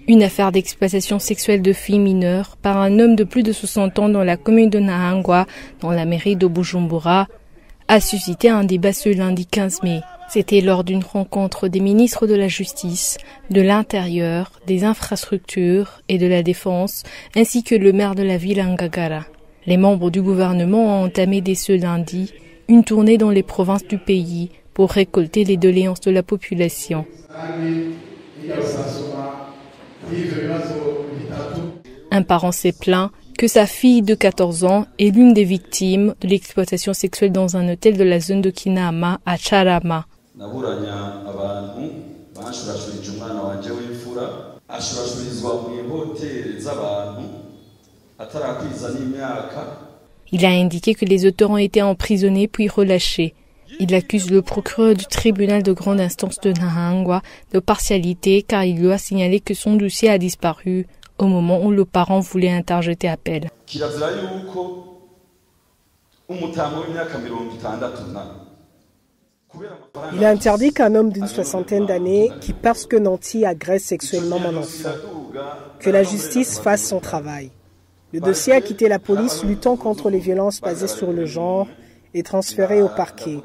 Une affaire d'exploitation sexuelle de filles mineures par un homme de plus de 60 ans dans la commune de Nahangwa, dans la mairie de Bujumbura, a suscité un débat ce lundi 15 mai. C'était lors d'une rencontre des ministres de la Justice, de l'Intérieur, des Infrastructures et de la Défense, ainsi que le maire de la ville Ngagara. Les membres du gouvernement ont entamé dès ce lundi une tournée dans les provinces du pays pour récolter les doléances de la population. Un parent s'est plaint que sa fille de 14 ans est l'une des victimes de l'exploitation sexuelle dans un hôtel de la zone de Kinama à Charama. Il a indiqué que les auteurs ont été emprisonnés puis relâchés. Il accuse le procureur du tribunal de grande instance de Nahangwa de partialité car il lui a signalé que son dossier a disparu au moment où le parent voulait interjeter appel. Il est interdit qu'un homme d'une soixantaine d'années, qui parce que nanti agresse sexuellement mon enfant, que la justice fasse son travail. Le dossier a quitté la police luttant contre les violences basées sur le genre et transféré au parquet.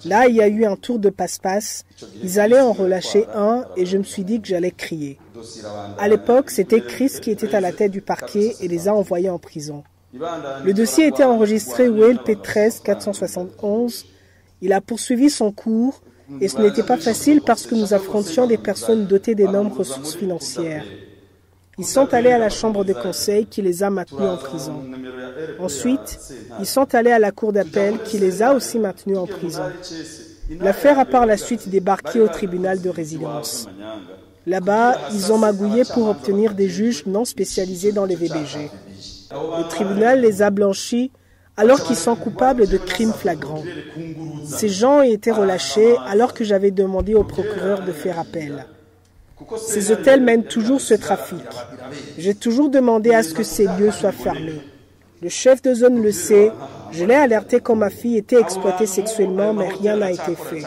Là, il y a eu un tour de passe-passe. Ils allaient en relâcher un et je me suis dit que j'allais crier. À l'époque, c'était Chris qui était à la tête du parquet et les a envoyés en prison. Le dossier a été enregistré au LP 13 471. Il a poursuivi son cours et ce n'était pas facile parce que nous affrontions des personnes dotées d'énormes ressources financières. Ils sont allés à la chambre de conseil qui les a maintenus en prison. Ensuite, ils sont allés à la cour d'appel qui les a aussi maintenus en prison. L'affaire a par la suite débarqué au tribunal de résidence. Là-bas, ils ont magouillé pour obtenir des juges non spécialisés dans les VBG. Le tribunal les a blanchis alors qu'ils sont coupables de crimes flagrants. Ces gens ont été relâchés alors que j'avais demandé au procureur de faire appel. Ces hôtels mènent toujours ce trafic. J'ai toujours demandé à ce que ces lieux soient fermés. Le chef de zone le sait. Je l'ai alerté quand ma fille était exploitée sexuellement, mais rien n'a été fait.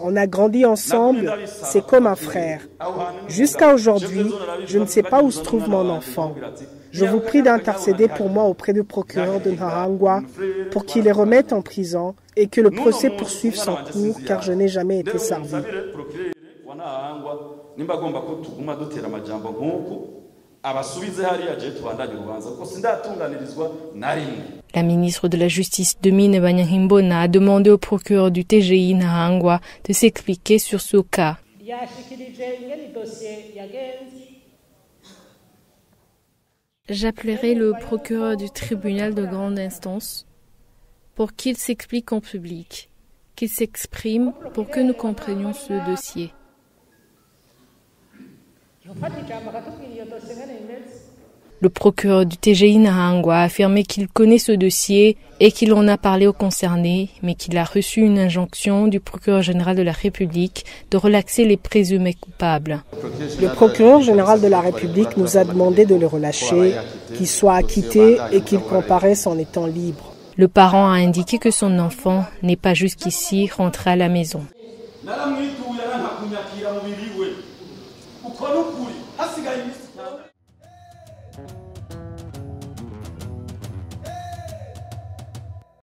On a grandi ensemble, c'est comme un frère. Jusqu'à aujourd'hui, je ne sais pas où se trouve mon enfant. Je vous prie d'intercéder pour moi auprès du procureur de Nahangwa pour qu'il les remette en prison et que le procès poursuive son cours car je n'ai jamais été servi. La ministre de la Justice Domine Banyankimbona a demandé au procureur du TGI Nahangwa de s'expliquer sur ce cas. J'appellerai le procureur du tribunal de grande instance pour qu'il s'explique en public, qu'il s'exprime pour que nous comprenions ce dossier. Le procureur du TGI Nahangwa a affirmé qu'il connaît ce dossier et qu'il en a parlé aux concernés, mais qu'il a reçu une injonction du procureur général de la République de relaxer les présumés coupables. Le procureur général de la République nous a demandé de le relâcher, qu'il soit acquitté et qu'il comparaisse en étant libre. Le parent a indiqué que son enfant n'est pas jusqu'ici rentré à la maison. ukora n'ukuri hasigaye iminsi